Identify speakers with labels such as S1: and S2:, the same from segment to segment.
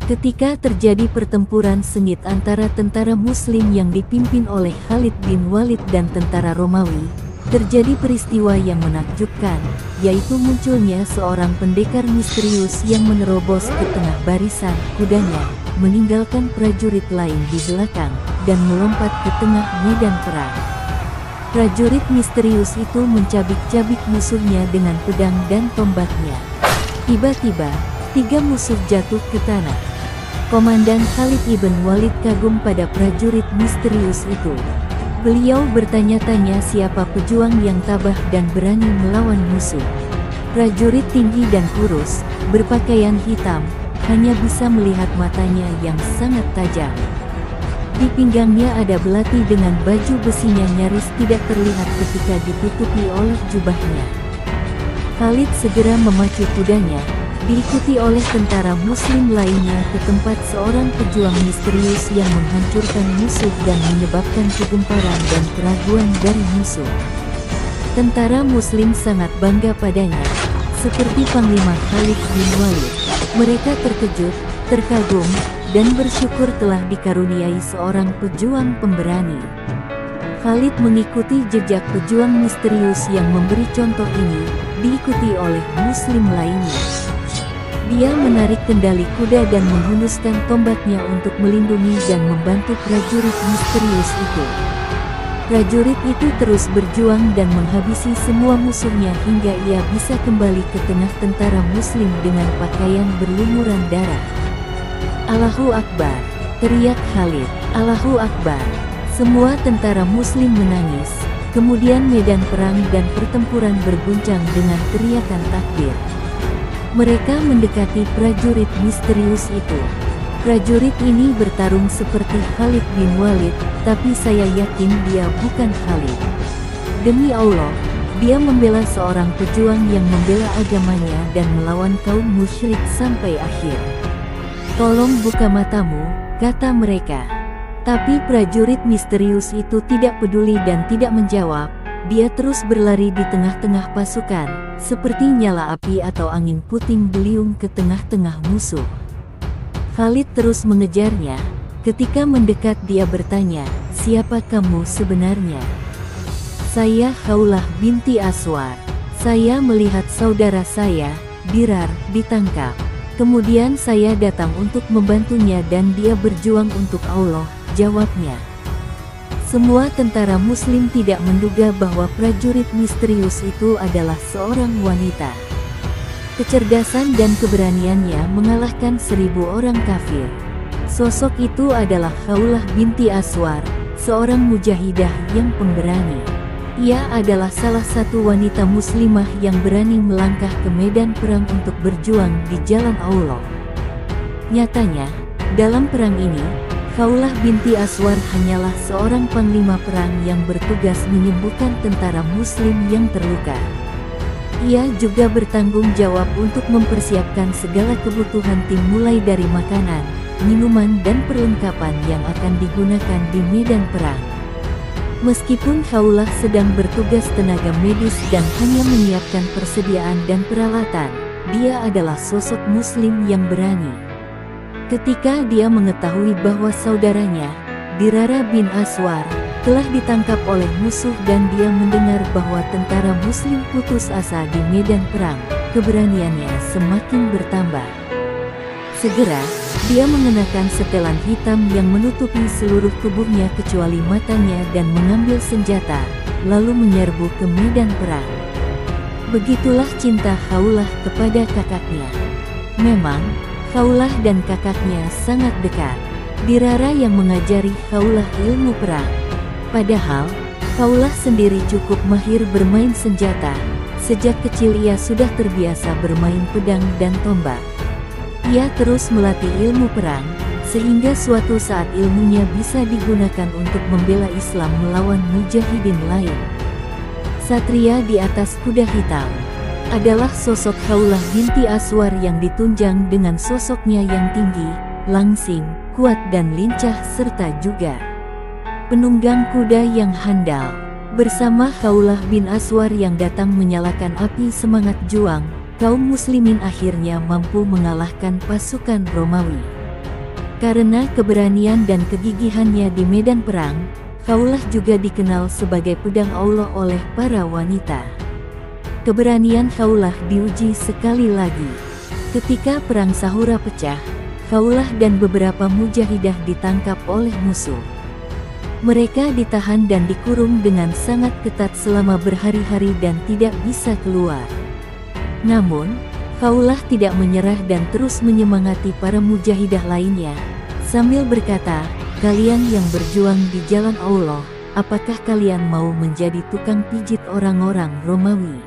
S1: Ketika terjadi pertempuran sengit antara tentara Muslim yang dipimpin oleh Khalid bin Walid dan tentara Romawi, terjadi peristiwa yang menakjubkan, yaitu munculnya seorang pendekar misterius yang menerobos ke tengah barisan kudanya, meninggalkan prajurit lain di belakang, dan melompat ke tengah medan perang. Prajurit misterius itu mencabik-cabik musuhnya dengan pedang dan tombaknya. Tiba-tiba, 3 musuh jatuh ke tanah. Komandan Khalid ibn Walid kagum pada prajurit misterius itu. Beliau bertanya-tanya siapa pejuang yang tabah dan berani melawan musuh. Prajurit tinggi dan kurus, berpakaian hitam, hanya bisa melihat matanya yang sangat tajam. Di pinggangnya ada belati dengan baju besinya nyaris tidak terlihat ketika ditutupi oleh jubahnya. Khalid segera memacu kudanya, diikuti oleh tentara Muslim lainnya ke tempat seorang pejuang misterius yang menghancurkan musuh dan menyebabkan kegemparan dan keraguan dari musuh. Tentara Muslim sangat bangga padanya, seperti Panglima Khalid bin Walid. Mereka terkejut, terkagum, dan bersyukur telah dikaruniai seorang pejuang pemberani. Khalid mengikuti jejak pejuang misterius yang memberi contoh ini, diikuti oleh Muslim lainnya. Dia menarik kendali kuda dan menghunuskan tombaknya untuk melindungi dan membantu prajurit misterius itu. Prajurit itu terus berjuang dan menghabisi semua musuhnya hingga ia bisa kembali ke tengah tentara Muslim dengan pakaian berlumuran darah. Allahu Akbar, teriak Khalid. Allahu Akbar. Semua tentara Muslim menangis. Kemudian medan perang dan pertempuran berguncang dengan teriakan takbir. Mereka mendekati prajurit misterius itu. Prajurit ini bertarung seperti Khalid bin Walid, tapi saya yakin dia bukan Khalid. Demi Allah, dia membela seorang pejuang yang membela agamanya dan melawan kaum musyrik sampai akhir. Tolong buka matamu, kata mereka. Tapi prajurit misterius itu tidak peduli dan tidak menjawab. Dia terus berlari di tengah-tengah pasukan, seperti nyala api atau angin puting beliung ke tengah-tengah musuh. Khalid terus mengejarnya. Ketika mendekat dia bertanya, "Siapa kamu sebenarnya?" "Saya Khawlah binti Aswar. Saya melihat saudara saya, Dirar, ditangkap. Kemudian saya datang untuk membantunya dan dia berjuang untuk Allah," jawabnya. Semua tentara Muslim tidak menduga bahwa prajurit misterius itu adalah seorang wanita. Kecerdasan dan keberaniannya mengalahkan 1000 orang kafir. Sosok itu adalah Khawlah binti Aswar, seorang mujahidah yang pemberani. Ia adalah salah satu wanita muslimah yang berani melangkah ke medan perang untuk berjuang di jalan Allah. Nyatanya, dalam perang ini, Khawlah binti Aswar hanyalah seorang panglima perang yang bertugas menyembuhkan tentara Muslim yang terluka. Ia juga bertanggung jawab untuk mempersiapkan segala kebutuhan tim mulai dari makanan, minuman dan perlengkapan yang akan digunakan di medan perang. Meskipun Khawlah sedang bertugas tenaga medis dan hanya menyiapkan persediaan dan peralatan, dia adalah sosok Muslim yang berani. Ketika dia mengetahui bahwa saudaranya, Dirara bin Aswar, telah ditangkap oleh musuh dan dia mendengar bahwa tentara Muslim putus asa di medan perang, keberaniannya semakin bertambah. Segera, dia mengenakan setelan hitam yang menutupi seluruh tubuhnya kecuali matanya dan mengambil senjata, lalu menyerbu ke medan perang. Begitulah cinta Khawlah kepada kakaknya. Memang, Khawlah dan kakaknya sangat dekat. Dirara yang mengajari Khawlah ilmu perang. Padahal, Khawlah sendiri cukup mahir bermain senjata. Sejak kecil ia sudah terbiasa bermain pedang dan tombak. Ia terus melatih ilmu perang, sehingga suatu saat ilmunya bisa digunakan untuk membela Islam melawan mujahidin lain. Satria di atas kuda hitam adalah sosok Khawlah binti Aswar yang ditunjang dengan sosoknya yang tinggi, langsing, kuat dan lincah serta juga penunggang kuda yang handal. Bersama Khawlah bin Aswar yang datang menyalakan api semangat juang, kaum muslimin akhirnya mampu mengalahkan pasukan Romawi. Karena keberanian dan kegigihannya di medan perang, Khawlah juga dikenal sebagai pedang Allah oleh para wanita. Keberanian Khawlah diuji sekali lagi. Ketika perang Sahura pecah, Khawlah dan beberapa mujahidah ditangkap oleh musuh. Mereka ditahan dan dikurung dengan sangat ketat selama berhari-hari dan tidak bisa keluar. Namun, Khawlah tidak menyerah dan terus menyemangati para mujahidah lainnya, sambil berkata, "Kalian yang berjuang di jalan Allah, apakah kalian mau menjadi tukang pijit orang-orang Romawi?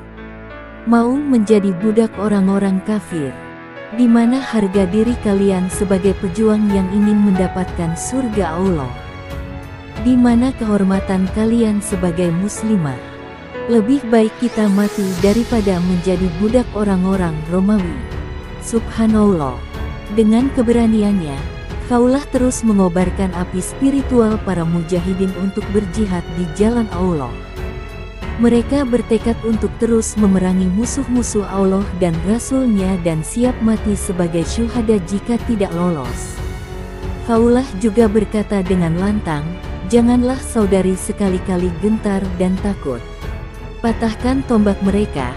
S1: Mau menjadi budak orang-orang kafir? Di mana harga diri kalian sebagai pejuang yang ingin mendapatkan surga Allah? Di mana kehormatan kalian sebagai muslimah? Lebih baik kita mati daripada menjadi budak orang-orang Romawi." Subhanallah. Dengan keberaniannya, Khawlah terus mengobarkan api spiritual para mujahidin untuk berjihad di jalan Allah. Mereka bertekad untuk terus memerangi musuh-musuh Allah dan Rasul-Nya dan siap mati sebagai syuhada jika tidak lolos. Khawlah juga berkata dengan lantang, "Janganlah saudari sekali-kali gentar dan takut. Patahkan tombak mereka,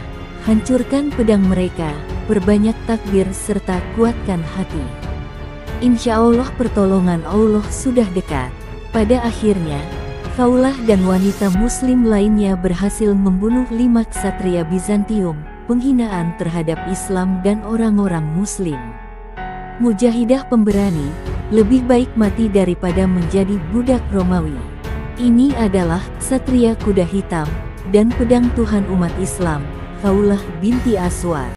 S1: hancurkan pedang mereka, perbanyak takbir serta kuatkan hati. Insya Allah pertolongan Allah sudah dekat." Pada akhirnya, Khawlah dan wanita muslim lainnya berhasil membunuh 5 ksatria Bizantium, penghinaan terhadap Islam dan orang-orang muslim. Mujahidah pemberani, lebih baik mati daripada menjadi budak Romawi. Ini adalah ksatria kuda hitam dan pedang Tuhan umat Islam, Khawlah binti Aswad.